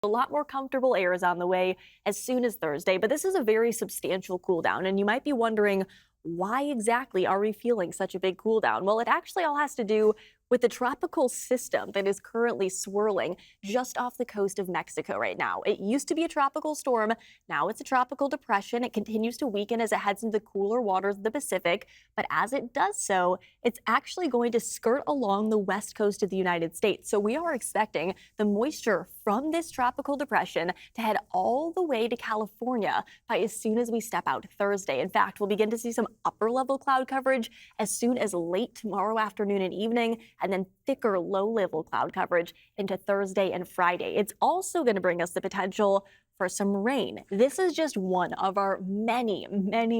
A lot more comfortable air is on the way as soon as Thursday, but this is a very substantial cool down. And you might be wondering, why exactly are we feeling such a big cool down? Well, it actually all has to do with the tropical system that is currently swirling just off the coast of Mexico right now. It used to be a tropical storm. Now it's a tropical depression. It continues to weaken as it heads into the cooler waters of the Pacific. But as it does so, it's actually going to skirt along the west coast of the United States. So we are expecting the moisture from this tropical depression to head all the way to California by as soon as we step out Thursday. In fact, we'll begin to see some upper level cloud coverage as soon as late tomorrow afternoon and evening, and then thicker low level cloud coverage into Thursday and Friday. It's also going to bring us the potential for some rain. This is just one of our many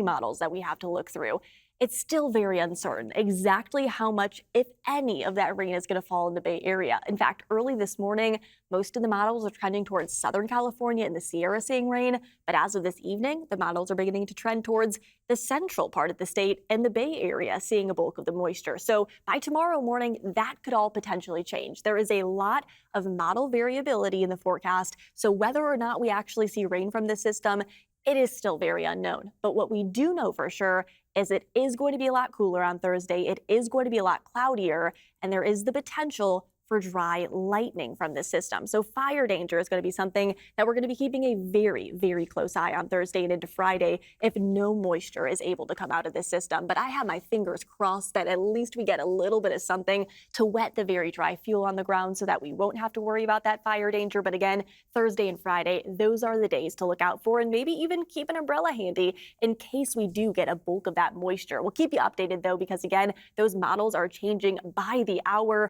models that we have to look through. It's still very uncertain exactly how much, if any, of that rain is going to fall in the Bay Area. In fact, early this morning, most of the models are trending towards Southern California and the Sierra seeing rain. But as of this evening, the models are beginning to trend towards the central part of the state and the Bay Area seeing a bulk of the moisture. So by tomorrow morning, that could all potentially change. There is a lot of model variability in the forecast. So whether or not we actually see rain from this system, it is still very unknown. But what we do know for sure is it is going to be a lot cooler on Thursday. It is going to be a lot cloudier, and there is the potential for dry lightning from this system. So fire danger is going to be something that we're going to be keeping a very close eye on Thursday and into Friday if no moisture is able to come out of this system. But I have my fingers crossed that at least we get a little bit of something to wet the very dry fuel on the ground so that we won't have to worry about that fire danger. But again, Thursday and Friday, those are the days to look out for, and maybe even keep an umbrella handy in case we do get a bulk of that moisture. We'll keep you updated though, because again, those models are changing by the hour.